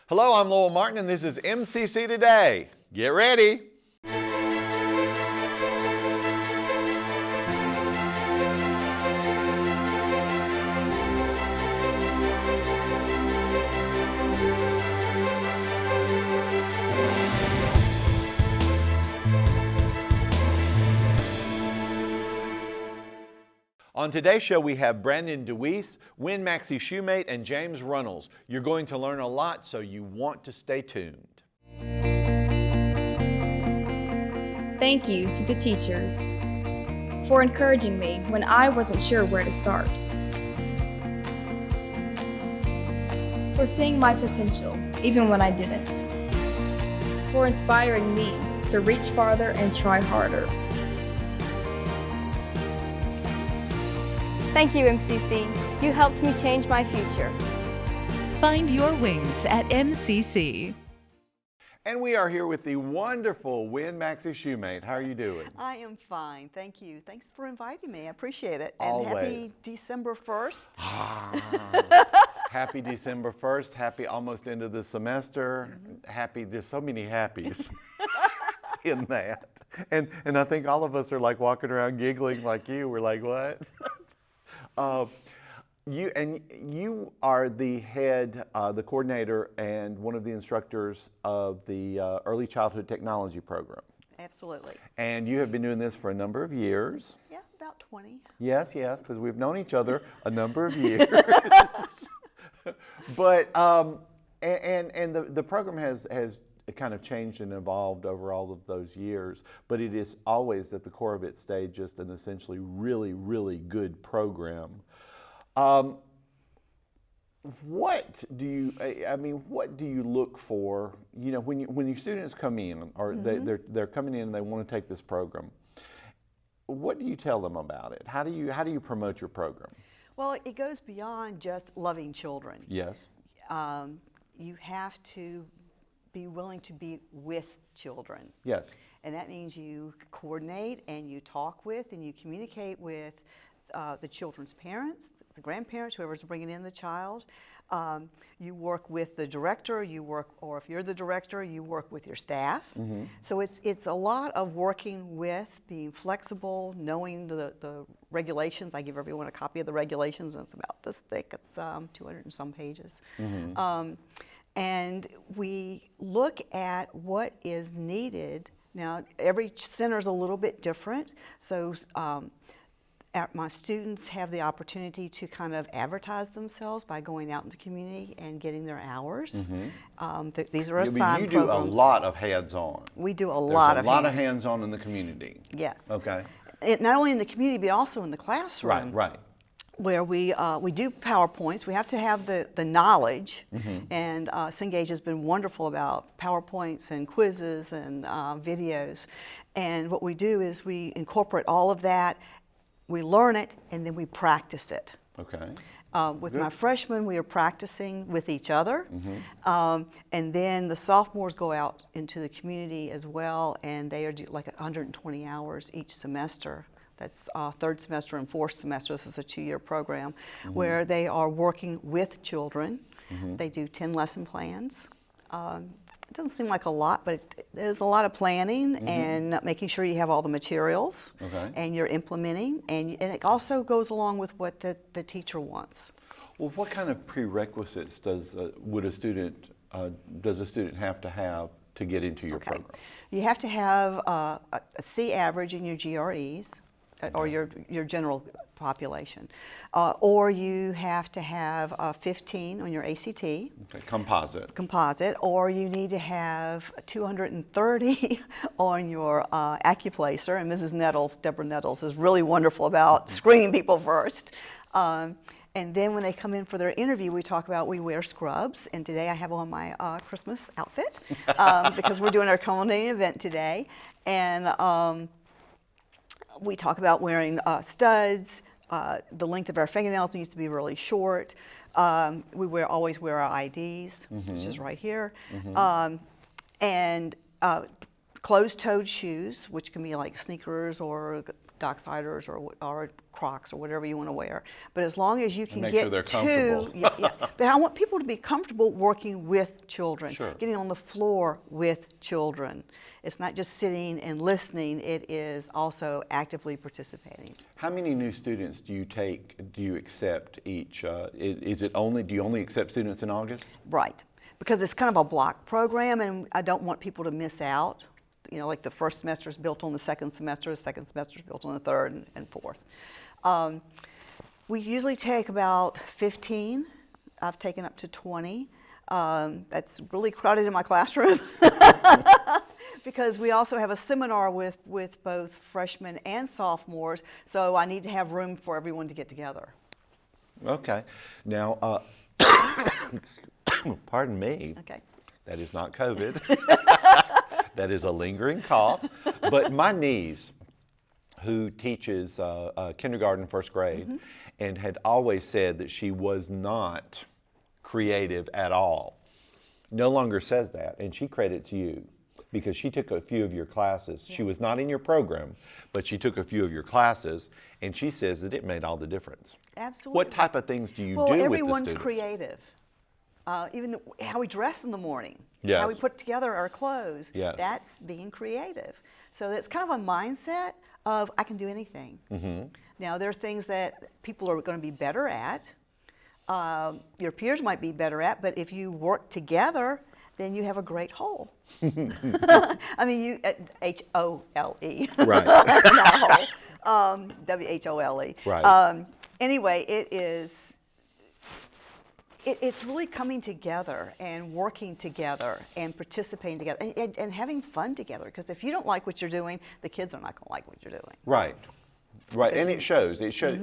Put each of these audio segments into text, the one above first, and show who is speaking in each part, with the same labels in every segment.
Speaker 1: Hello, I'm Lowell Martin, and this is MCC Today. Get ready. On today's show, we have Brandon Dewease, Maxie-Shumate, and James Runnels. You're going to learn a lot, so you want to stay tuned.
Speaker 2: Thank you to the teachers for encouraging me when I wasn't sure where to start, for seeing my potential even when I didn't, for inspiring me to reach farther and try harder.
Speaker 3: Thank you, MCC. You helped me change my future.
Speaker 4: Find your wings at MCC.
Speaker 1: And we are here with the wonderful Maxie-Shumate. How are you doing?
Speaker 5: I am fine, thank you. Thanks for inviting me, I appreciate it.
Speaker 1: Always.
Speaker 5: And happy December 1st.
Speaker 1: Happy December 1st, happy almost end of the semester. Happy, there's so many happies in that. And I think all of us are like walking around giggling like you. We're like, what? You are the head, the coordinator, and one of the instructors of the Early Childhood Technology Program.
Speaker 5: Absolutely.
Speaker 1: And you have been doing this for a number of years.
Speaker 5: Yeah, about 20.
Speaker 1: Yes, because we've known each other a number of years. But the program has kind of changed and evolved over all of those years, but it is always at the core of it stayed just an essentially really, really good program. What do you look for, when your students come in, or they're coming in and they want to take this program? What do you tell them about it? How do you promote your program?
Speaker 5: Well, it goes beyond just loving children.
Speaker 1: Yes.
Speaker 5: You have to be willing to be with children.
Speaker 1: Yes.
Speaker 5: And that means you coordinate and you talk with and you communicate with the children's parents, the grandparents, whoever's bringing in the child. You work with the director, or if you're the director, you work with your staff. Mm-hmm. So it's a lot of working with, being flexible, knowing the regulations. I give everyone a copy of the regulations, and it's about this thick. It's 200 and some pages. Mm-hmm. And we look at what is needed. Now, every center is a little bit different, so my students have the opportunity to kind of advertise themselves by going out into the community and getting their hours. Mm-hmm. These are assigned programs.
Speaker 1: You do a lot of hands-on.
Speaker 5: We do a lot of
Speaker 1: hands-on in the community.
Speaker 5: Yes.
Speaker 1: Okay.
Speaker 5: Not only in the community, but also in the classroom.
Speaker 1: Right.
Speaker 5: Where we do PowerPoints. We have to have the knowledge, mm-hmm. and Cengage has been wonderful about PowerPoints and quizzes and videos. And what we do is we incorporate all of that, we learn it, and then we practice it. Okay. With my freshmen, we are practicing with each other, mm-hmm. And then the sophomores go out into the community as well, and they are like 120 hours each semester. That's third semester and fourth semester. This is a 2-year program, mm-hmm. where they are working with children. Mm-hmm. They do 10 lesson plans. It doesn't seem like a lot, but there's a lot of planning, mm-hmm. and making sure you have all the materials, okay. and you're implementing, and it also goes along with what the teacher wants.
Speaker 1: Well, what kind of prerequisites does a student have to get into your program?
Speaker 5: You have to have a C average in your GREs. Or your general population, or you have to have 15 on your ACT.
Speaker 1: Okay, composite.
Speaker 5: Or you need to have 230 on your Accuplacer. And Mrs. Nettles, Deborah Nettles, is really wonderful about screening people first. And then when they come in for their interview, we wear scrubs. And today I have on my Christmas outfit because we're doing our culminating event today. And we talk about wearing studs. The length of our fingernails needs to be really short. We always wear our IDs, mm-hmm. which is right here. Mm-hmm. And closed-toed shoes, which can be like sneakers or Docksiders or Crocs or whatever you want to wear. But as long as you can
Speaker 1: make
Speaker 5: get
Speaker 1: sure they're
Speaker 5: to,
Speaker 1: comfortable.
Speaker 5: But I want people to be comfortable working with children,
Speaker 1: Sure.
Speaker 5: getting on the floor with children. It's not just sitting and listening, it is also actively participating.
Speaker 1: How many new students do you accept each? Do you only accept students in August?
Speaker 5: Right, because it's kind of a block program and I don't want people to miss out. You know, like the first semester is built on the second semester is built on the third and fourth. We usually take about 15. I've taken up to 20. That's really crowded in my classroom because we also have a seminar with both freshmen and sophomores, so I need to have room for everyone to get together.
Speaker 1: Okay. Now, pardon me.
Speaker 5: Okay.
Speaker 1: That is not COVID. That is a lingering cough. But my niece, who teaches kindergarten, first grade, and had always said that she was not creative at all, no longer says that, and she credits you because she took a few of your classes. Yeah. She was not in your program, but she took a few of your classes, and she says that it made all the difference.
Speaker 5: Absolutely.
Speaker 1: What type of things do you do with the students?
Speaker 5: Well, everyone's creative. Even how we dress in the morning,
Speaker 1: yes.
Speaker 5: how we put together our clothes,
Speaker 1: yes.
Speaker 5: that's being creative. So it's kind of a mindset of I can do anything. Now there are things that people are going to be better at, your peers might be better at, but if you work together, then you have a great whole. I mean, you H-O-L-E.
Speaker 1: Right.
Speaker 5: Not whole. W-H-O-L-E.
Speaker 1: Right.
Speaker 5: Anyway, it's really coming together and working together and participating together and having fun together. Because if you don't like what you're doing, the kids are not going to like what you're doing.
Speaker 1: Right. Right, and it shows. It shows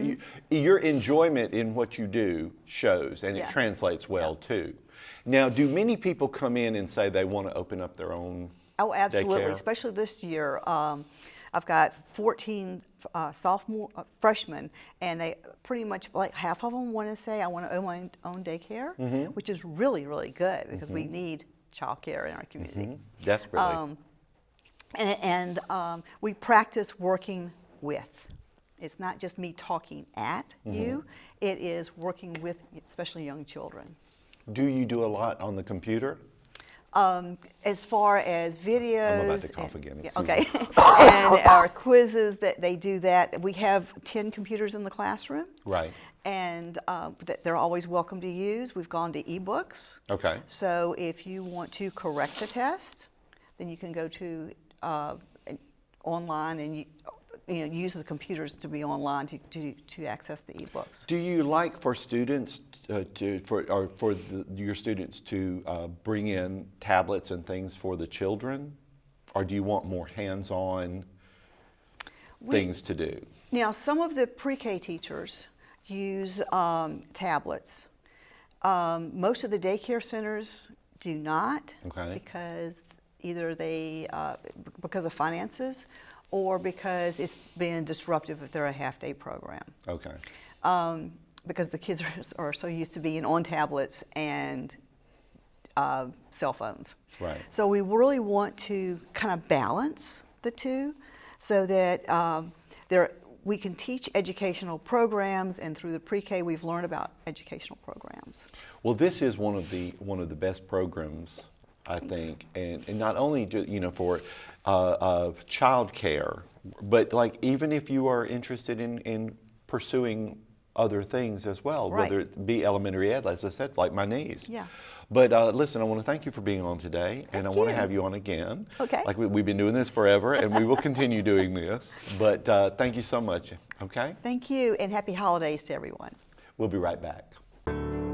Speaker 1: your enjoyment in what you do shows, and it translates well too. Now, do many people come in and say they want to open up their own
Speaker 5: Oh, absolutely,
Speaker 1: daycare?
Speaker 5: Especially this year. I've got 14 freshmen, and they pretty much, like half of them want to say, I want to own my own daycare, which is really, really good because we need childcare in our community.
Speaker 1: Desperately.
Speaker 5: And we practice working with. It's not just me talking at you, it is working with especially young children.
Speaker 1: Do you do a lot on the computer?
Speaker 5: As far as videos,
Speaker 1: I'm about to cough again.
Speaker 5: Okay, and our quizzes, that they do that. We have 10 computers in the classroom.
Speaker 1: Right.
Speaker 5: And they're always welcome to use. We've gone to ebooks.
Speaker 1: Okay.
Speaker 5: So if you want to correct a test, then you can go to online and use the computers to be online to access the ebooks.
Speaker 1: Do you like for students your students to bring in tablets and things for the children, or do you want more hands-on things to do?
Speaker 5: Now, some of the pre-K teachers use tablets. Most of the daycare centers do not, because either because of finances, or because it's been disruptive if they're a half-day program. Okay. Because the kids are so used to being on tablets and cell phones. Right. So we really want to kind of balance the two so that we can teach educational programs, and through the pre-K we've learned about educational programs.
Speaker 1: Well, this is one of the best programs, I think, and not only for child care, but like even if you are interested in pursuing other things as well, whether it be elementary ed, as I said, like my niece. Yeah. But listen, I want to thank you for being on today, and I want to have you on again. Okay. Like we've been doing this forever, and we will continue doing this. But thank you so much. Okay.
Speaker 5: Thank you, and happy holidays to everyone.
Speaker 1: We'll be right back.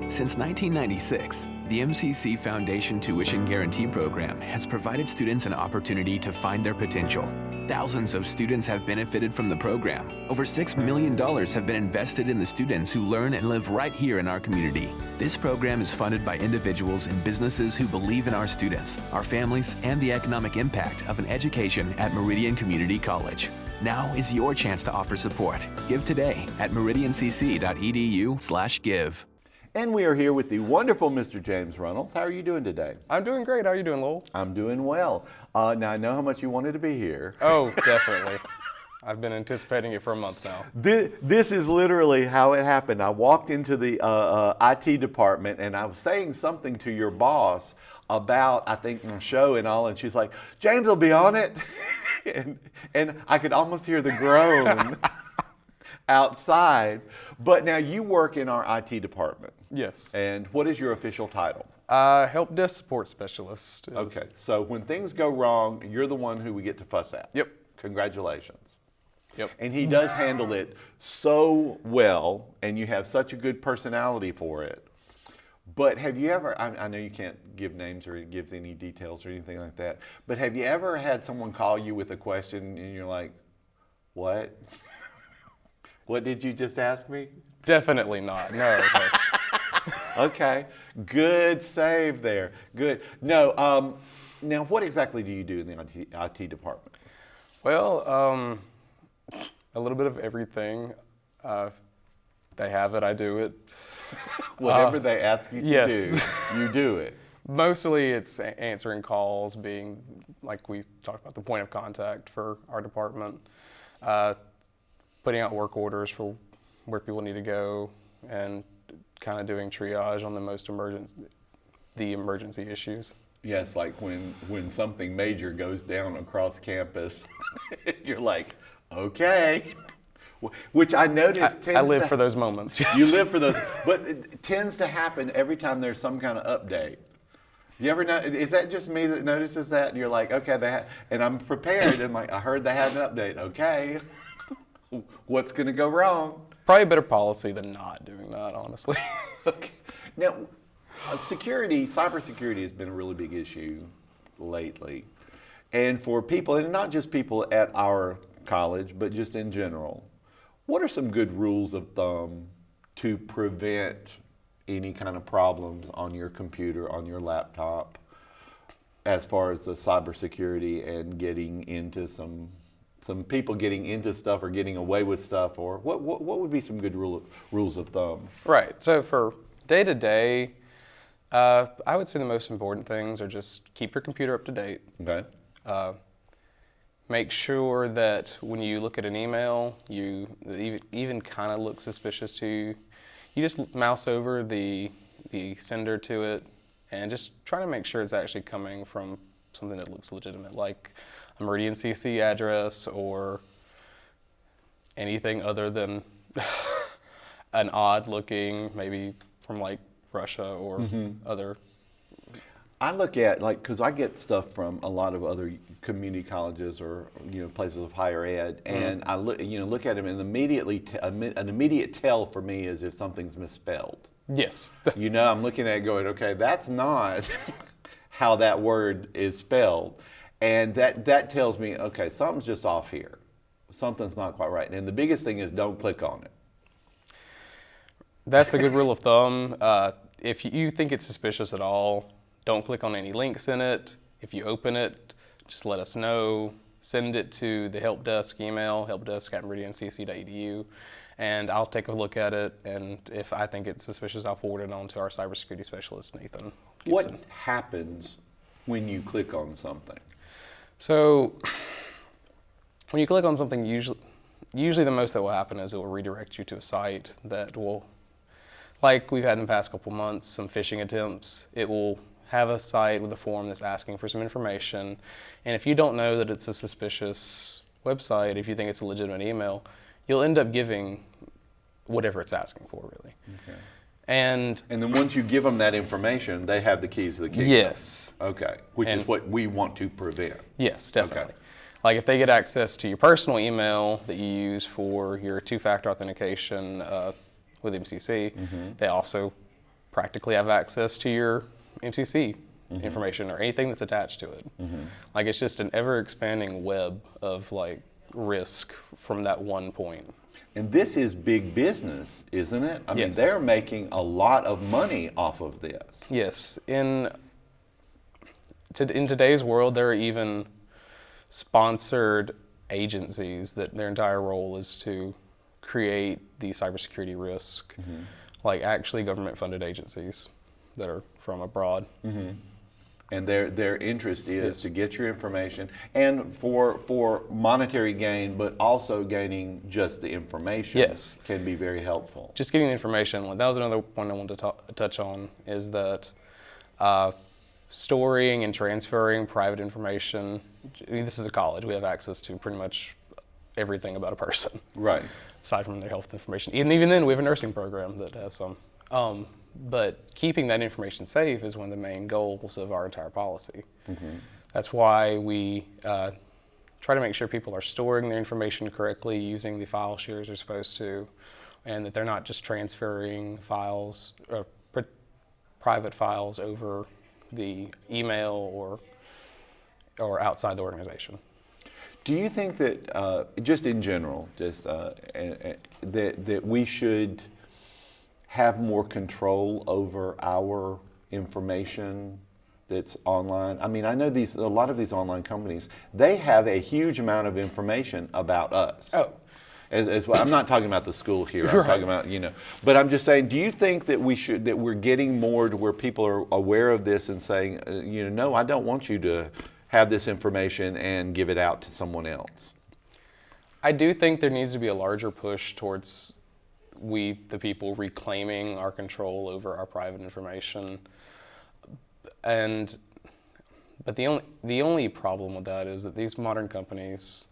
Speaker 6: Since 1996, the MCC Foundation Tuition Guarantee Program has provided students an opportunity to find their potential. Thousands of students have benefited from the program. Over $6 million have been invested in the students who learn and live right here in our community. This program is funded by individuals and businesses who believe in our students, our families, and the economic impact of an education at Meridian Community College. Now is your chance to offer support. Give today at meridiancc.edu/give.
Speaker 1: And we are here with the wonderful Mr. James Runnels. How are you doing today?
Speaker 7: I'm doing great. How are you doing, Lowell?
Speaker 1: I'm doing well. Now, I know how much you wanted to be here.
Speaker 7: Oh, definitely. I've been anticipating it for a month now.
Speaker 1: This is literally how it happened. I walked into the IT department and I was saying something to your boss about, I think, my show and all, and she's like, James will be on it. and I could almost hear the groan outside. But now you work in our IT department.
Speaker 7: Yes.
Speaker 1: And what is your official title?
Speaker 7: Help desk support specialist.
Speaker 1: Okay, so when things go wrong, you're the one who we get to fuss at.
Speaker 7: Yep.
Speaker 1: Congratulations.
Speaker 7: Yep.
Speaker 1: And he does handle it so well, and you have such a good personality for it. But have you ever, I know you can't give names or give any details or anything like that, but have you ever had someone call you with a question and you're like, what? What did you just ask me?
Speaker 7: Definitely not, no.
Speaker 1: Okay, good save there, good. No, now what exactly do you do in the IT department?
Speaker 7: Well, a little bit of everything. They have it, I do it.
Speaker 1: Whatever they ask you to
Speaker 7: yes.
Speaker 1: do, you do it.
Speaker 7: Mostly it's answering calls, being, like we talked about, the point of contact for our department, putting out work orders for where people need to go, and kind of doing triage on the emergency issues.
Speaker 1: Yes, like when something major goes down across campus, you're like, okay. Which I noticed
Speaker 7: I live for those moments. Yes.
Speaker 1: You live for those, but it tends to happen every time there's some kind of update. You ever know? Is that just me that notices that? And you're like, okay, and I'm prepared. And like, I heard they had an update. Okay, what's going to go wrong?
Speaker 7: Probably a better policy than not doing that, honestly.
Speaker 1: Okay. Now, cybersecurity has been a really big issue lately, and for people, and not just people at our college, but just in general. What are some good rules of thumb to prevent any kind of problems on your computer, on your laptop, as far as the cybersecurity and getting into some people getting into stuff or getting away with stuff, or what would be some good rules of thumb?
Speaker 7: Right. So for day to day, I would say the most important things are just keep your computer up to date.
Speaker 1: Okay.
Speaker 7: Make sure that when you look at an email, you even kind of look suspicious to you, you just mouse over the sender to it and just try to make sure it's actually coming from something that looks legitimate, like a Meridian CC address or anything other than an odd looking, maybe from like Russia or other.
Speaker 1: I look at, because I get stuff from a lot of other community colleges or places of higher ed, and I look at them, and immediately an immediate tell for me is if something's misspelled.
Speaker 7: Yes.
Speaker 1: I'm looking at it going, okay, that's not how that word is spelled, and that tells me, okay, something's just off here. Something's not quite right, and the biggest thing is don't click on it.
Speaker 7: That's a good rule of thumb. If you think it's suspicious at all, don't click on any links in it. If you open it, just let us know. Send it to the help desk email, helpdesk@meridiancc.edu, and I'll take a look at it. And if I think it's suspicious, I'll forward it on to our cybersecurity specialist, Nathan Gibson.
Speaker 1: What happens when you click on something?
Speaker 7: So when you click on something, usually the most that will happen is it will redirect you to a site that will, like we've had in the past couple months, some phishing attempts. It will have a site with a form that's asking for some information. And if you don't know that it's a suspicious website, if you think it's a legitimate email, you'll end up giving whatever it's asking for, really.
Speaker 1: Okay.
Speaker 7: And
Speaker 1: then once you give them that information, they have the keys to the kingdom.
Speaker 7: Yes.
Speaker 1: Okay, which is what we want to prevent.
Speaker 7: Yes, definitely.
Speaker 1: Okay.
Speaker 7: Like if they get access to your personal email that you use for your two-factor authentication with MCC, they also practically have access to your MCC information or anything that's attached to it. Like it's just an ever-expanding web of like risk from that one point.
Speaker 1: And this is big business, isn't it? I mean,
Speaker 7: Yes.
Speaker 1: they're making a lot of money off of this.
Speaker 7: Yes. In today's world, there are even sponsored agencies that their entire role is to create the cybersecurity risk, like actually government-funded agencies that are from abroad.
Speaker 1: And their interest is to get your information, and for monetary gain, but also gaining just the information can be very helpful.
Speaker 7: Just getting the information. That was another point I wanted to touch on, is that storing and transferring private information. I mean, this is a college. We have access to pretty much everything about a person.
Speaker 1: Right.
Speaker 7: Aside from their health information. And even then, we have a nursing program that has some. But keeping that information safe is one of the main goals of our entire policy. Mm-hmm. That's why we try to make sure people are storing their information correctly, using the file shares they're supposed to, and that they're not just transferring files, private files, over the email or outside the organization.
Speaker 1: Do you think that, just in general, that we should have more control over our information that's online? I mean, I know a lot of these online companies, they have a huge amount of information about us. Oh. As well. I'm not talking about the school here. I'm talking about, but I'm just saying, do you think that we're getting more to where people are aware of this and saying, no, I don't want you to have this information and give it out to someone else?
Speaker 7: I do think there needs to be a larger push towards the people, reclaiming our control over our private information. But the only problem with that is that these modern companies,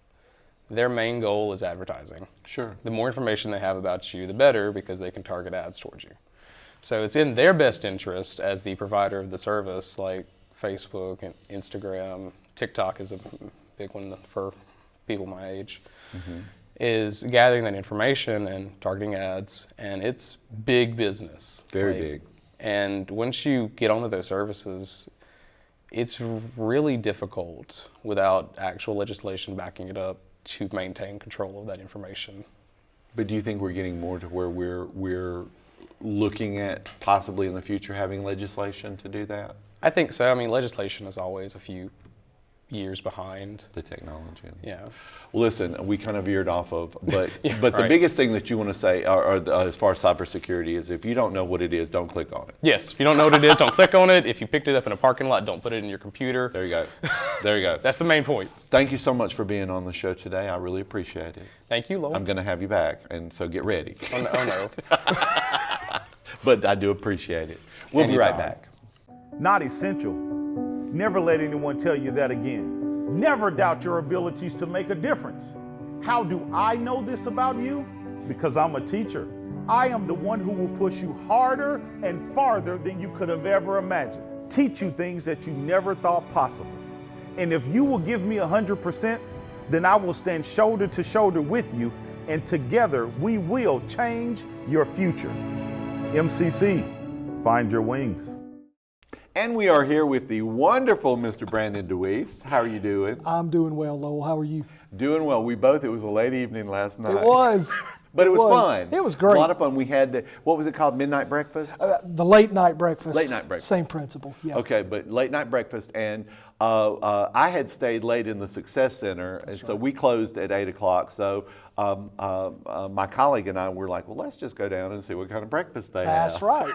Speaker 7: their main goal is advertising. Sure. The more information they have about you, the better, because they can target ads towards you. So it's in their best interest as the provider of the service, like Facebook and Instagram, TikTok is a big one for people my age, is gathering that information and targeting ads, and it's big business.
Speaker 1: Very big.
Speaker 7: And once you get onto those services, it's really difficult without actual legislation backing it up to maintain control of that information.
Speaker 1: But do you think we're getting more to where we're looking at possibly in the future having legislation to do that?
Speaker 7: I think so. I mean, legislation is always a few years behind
Speaker 1: the technology.
Speaker 7: Yeah.
Speaker 1: Well, listen, we kind of veered off of, but the biggest thing that you want to say, as far as cybersecurity, is if you don't know what it is, don't click on it.
Speaker 7: Yes. If you don't know what it is, don't click on it. If you picked it up in a parking lot, don't put it in your computer.
Speaker 1: There you go. There you go.
Speaker 7: That's the main points.
Speaker 1: Thank you so much for being on the show today. I really appreciate it.
Speaker 7: Thank you, Lowell.
Speaker 1: I'm going to have you back, and so get ready.
Speaker 7: Oh no.
Speaker 1: But I do appreciate it. We'll be right back.
Speaker 8: Not essential. Never let anyone tell you that again. Never doubt your abilities to make a difference. How do I know this about you? Because I'm a teacher. I am the one who will push you harder and farther than you could have ever imagined. Teach you things that you never thought possible. And if you will give me 100%, then I will stand shoulder to shoulder with you, and together we will change your future. MCC, find your wings.
Speaker 1: And we are here with the wonderful Mr. Brandon Dewease. How are you doing?
Speaker 9: I'm doing well, Lowell. How are you?
Speaker 1: Doing well. It was a late evening last night.
Speaker 9: It was.
Speaker 1: But it was fun.
Speaker 9: It was great.
Speaker 1: A lot of fun. We had what was it called? Midnight breakfast?
Speaker 9: The late night breakfast.
Speaker 1: Late night breakfast.
Speaker 9: Same principle, yeah.
Speaker 1: Okay, but late night breakfast, and I had stayed late in the Success Center, and so we closed at 8 o'clock. So my colleague and I were like, well, let's just go down and see what kind of breakfast they have.
Speaker 9: That's right.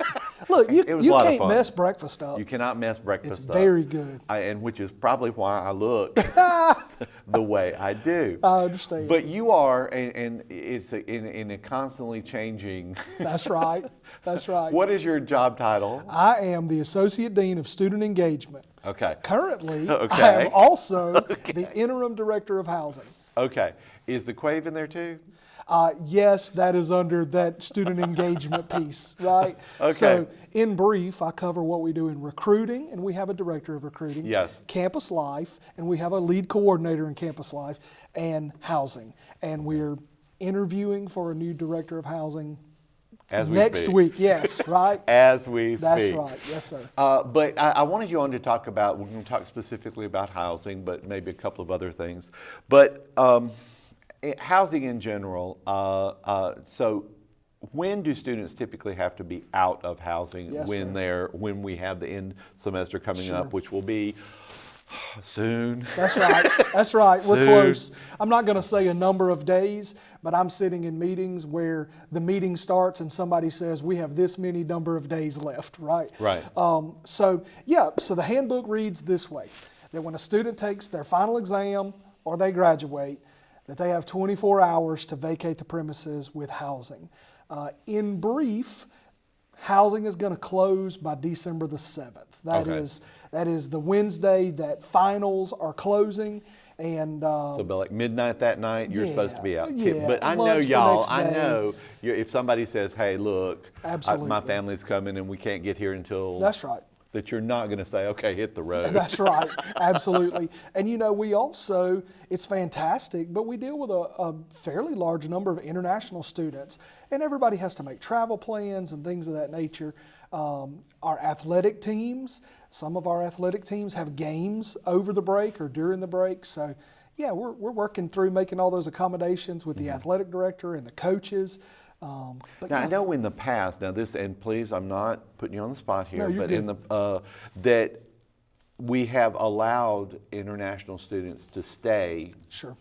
Speaker 9: Look, you can't mess breakfast up.
Speaker 1: You cannot mess breakfast up.
Speaker 9: It's very good.
Speaker 1: And which is probably why I look the way I do.
Speaker 9: I understand.
Speaker 1: But you are, and it's in a constantly changing.
Speaker 9: That's right. That's right.
Speaker 1: What is your job title?
Speaker 9: I am the Associate Dean of Student Engagement.
Speaker 1: Okay.
Speaker 9: Currently, I am also the Interim Director of Housing.
Speaker 1: Okay. Is the Quave in there too?
Speaker 9: Yes, that is under that student engagement piece, right?
Speaker 1: Okay.
Speaker 9: So in brief, I cover what we do in recruiting, and we have a director of recruiting.
Speaker 1: Yes.
Speaker 9: Campus life, and we have a lead coordinator in campus life, and housing. And we're interviewing for a new director of housing next week, yes, right?
Speaker 1: As we speak.
Speaker 9: That's right, yes, sir.
Speaker 1: But I wanted you on to talk about, we're going to talk specifically about housing, but maybe a couple of other things. But housing in general, so when do students typically have to be out of housing when we have the end semester coming up, which will be Soon.
Speaker 9: That's right. That's right. We're
Speaker 1: Soon.
Speaker 9: close. I'm not going to say a number of days, but I'm sitting in meetings where the meeting starts and somebody says, we have this many number of days left, right?
Speaker 1: Right.
Speaker 9: So the handbook reads this way, that when a student takes their final exam or they graduate, that they have 24 hours to vacate the premises with housing. In brief, housing is going to close by December the 7th. That is the Wednesday that finals are closing. And
Speaker 1: so it'll be like midnight that night, you're supposed to be out.
Speaker 9: Yeah,
Speaker 1: But I know
Speaker 9: lunch the
Speaker 1: y'all,
Speaker 9: next
Speaker 1: I
Speaker 9: day.
Speaker 1: know if somebody says, hey, look,
Speaker 9: Absolutely.
Speaker 1: my family's coming and we can't get here until...
Speaker 9: That's right.
Speaker 1: That you're not going to say, okay, hit the road.
Speaker 9: That's right, absolutely. And you know, we also, it's fantastic, but we deal with a fairly large number of international students, and everybody has to make travel plans and things of that nature. Our athletic teams, some of our athletic teams have games over the break or during the break, so yeah, we're working through making all those accommodations with the athletic director and the coaches.
Speaker 1: Now, I know in the past, and please, I'm not putting you on the spot here,
Speaker 9: No, you're
Speaker 1: but
Speaker 9: good.
Speaker 1: that we have allowed international students to stay.
Speaker 9: Sure.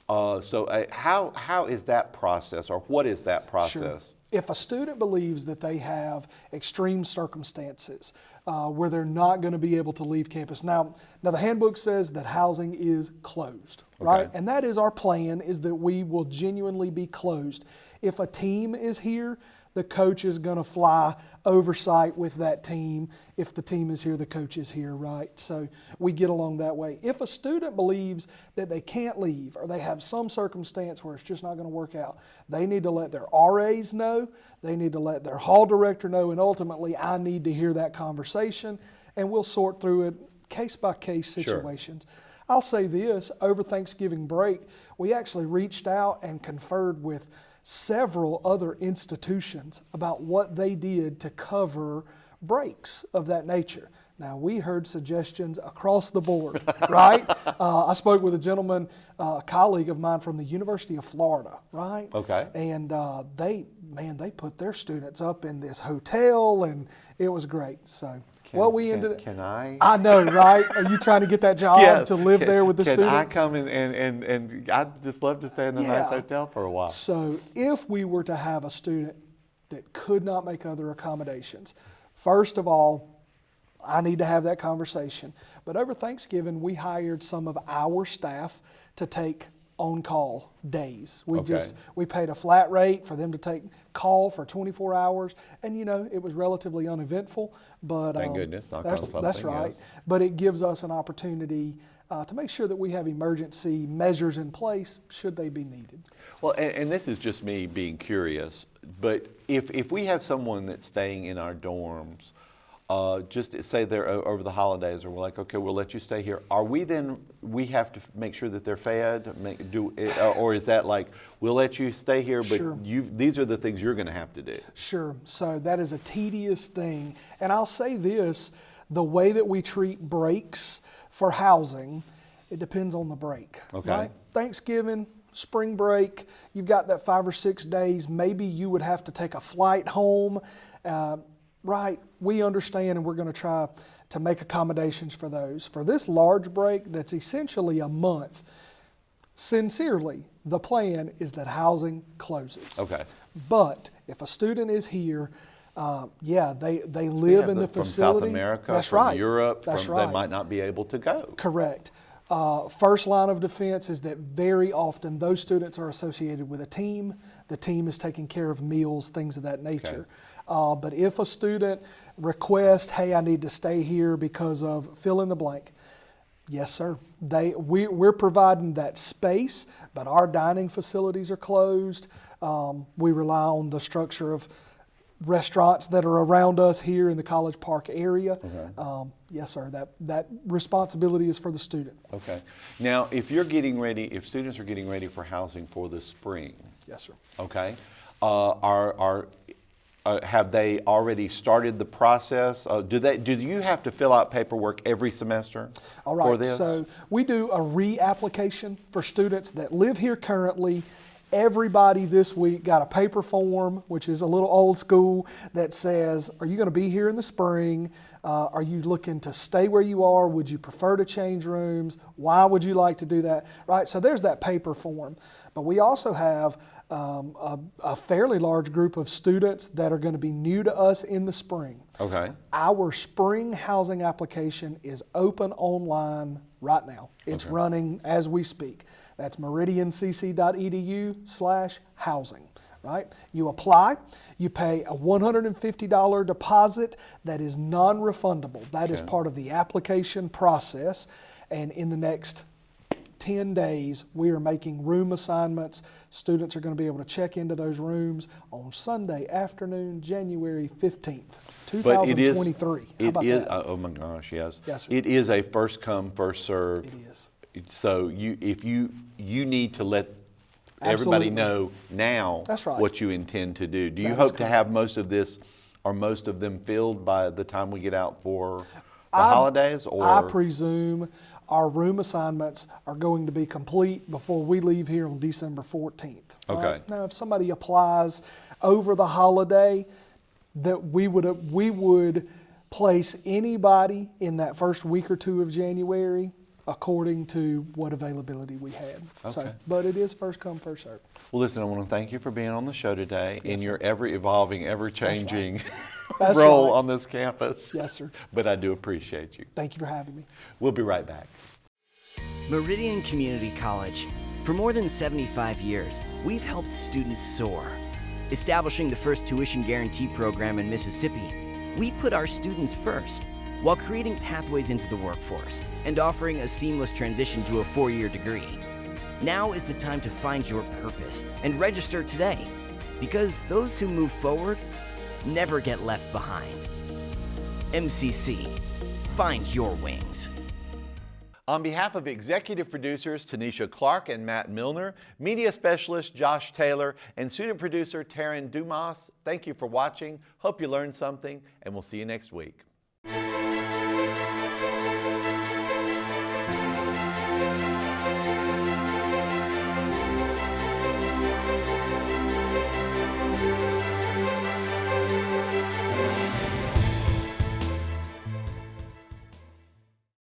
Speaker 1: So how is that process, or what is that process?
Speaker 9: Sure. If a student believes that they have extreme circumstances where they're not going to be able to leave campus, now the handbook says that housing is closed, right? And that is our plan, is that we will genuinely be closed. If a team is here, the coach is going to fly oversight with that team. If the team is here, the coach is here, right? So we get along that way. If a student believes that they can't leave or they have some circumstance where it's just not going to work out, they need to let their RAs know, they need to let their hall director know, and ultimately I need to hear that conversation, and we'll sort through it case-by-case situations. Sure. I'll say this, over Thanksgiving break, we actually reached out and conferred with several other institutions about what they did to cover breaks of that nature. Now, we heard suggestions across the board, right? I spoke with a gentleman, a colleague of mine from the University of Florida, right?
Speaker 1: Okay.
Speaker 9: And they put their students up in this hotel, and it was great. So
Speaker 1: Can I?
Speaker 9: I know, right? Are you trying to get that job to live there with the students?
Speaker 1: Can I come and I'd just love to stay in the nice hotel for a while.
Speaker 9: So if we were to have a student that could not make other accommodations, first of all, I need to have that conversation. But over Thanksgiving, we hired some of our staff to take on-call days. We paid a flat rate for them to take call for 24 hours, and it was relatively uneventful. But
Speaker 1: thank goodness,
Speaker 9: that's right. Yes. But it gives us an opportunity to make sure that we have emergency measures in place should they be needed.
Speaker 1: Well, and this is just me being curious, but if we have someone that's staying in our dorms, just say they're over the holidays, or we're like, okay, we'll let you stay here. Are we then, we have to make sure that they're fed, or is that like, we'll let you stay here, but
Speaker 9: Sure.
Speaker 1: these are the things you're going to have to do?
Speaker 9: Sure. So that is a tedious thing. And I'll say this, the way that we treat breaks for housing, it depends on the break.
Speaker 1: Okay.
Speaker 9: Right? Thanksgiving, spring break, you've got that 5 or 6 days. Maybe you would have to take a flight home. Right, we understand, and we're going to try to make accommodations for those. For this large break that's essentially a month, sincerely, the plan is that housing closes.
Speaker 1: Okay.
Speaker 9: But if a student is here, they live in the facility.
Speaker 1: From South America,
Speaker 9: that's
Speaker 1: from
Speaker 9: right.
Speaker 1: Europe,
Speaker 9: That's right.
Speaker 1: They might not be able to go.
Speaker 9: Correct. First line of defense is that very often those students are associated with a team. The team is taking care of meals, things of that nature. Okay. But if a student requests, hey, I need to stay here because of fill in the blank, yes, sir. We're providing that space, but our dining facilities are closed. We rely on the structure of restaurants that are around us here in the College Park area. Okay. Yes, sir. That responsibility is for the student.
Speaker 1: Okay. Now, if students are getting ready for housing for the spring.
Speaker 9: Yes, sir.
Speaker 1: Okay. Have they already started the process? Do you have to fill out paperwork every semester
Speaker 9: All right,
Speaker 1: for this?
Speaker 9: So we do a reapplication for students that live here currently Everybody this week got a paper form, which is a little old school, that says, are you going to be here in the spring? Are you looking to stay where you are? Would you prefer to change rooms? Why would you like to do that? Right, so there's that paper form. But we also have a fairly large group of students that are going to be new to us in the spring.
Speaker 1: Okay.
Speaker 9: Our spring housing application is open online right now. It's running as we speak. That's meridiancc.edu/housing, right? You apply, you pay a $150 deposit that is non-refundable. That is part of the application process, and in the next 10 days, we are making room assignments. Students are going to be able to check into those rooms on Sunday afternoon, January 15th, 2023. How about that?
Speaker 1: Oh my gosh, yes.
Speaker 9: Yes, sir.
Speaker 1: It is a first come, first serve.
Speaker 9: It is.
Speaker 1: So if you need to let everybody know now what you intend to do. Do you hope to have most of this, or most of them filled by the time we get out for the holidays? Or
Speaker 9: I presume our room assignments are going to be complete before we leave here on December 14th. Right?
Speaker 1: Okay.
Speaker 9: Now, if somebody applies over the holiday, that we would place anybody in that first week or two of January according to what availability we had.
Speaker 1: Okay.
Speaker 9: So, but it is first come, first served.
Speaker 1: Well, listen, I want to thank you for being on the show today in your ever-evolving, ever-changing role on this campus.
Speaker 9: Yes, sir.
Speaker 1: But I do appreciate you.
Speaker 9: Thank you for having me.
Speaker 1: We'll be right back.
Speaker 10: Meridian Community College. For more than 75 years, we've helped students soar. Establishing the first tuition guarantee program in Mississippi, we put our students first, while creating pathways into the workforce and offering a seamless transition to a 4-year degree. Now is the time to find your purpose and register today, because those who move forward never get left behind. MCC, find your wings.
Speaker 1: On behalf of executive producers Tanisha Clark and Matt Milner, media specialist Josh Taylor, and student producer Taryn Dumas, thank you for watching. Hope you learned something, and we'll see you next week.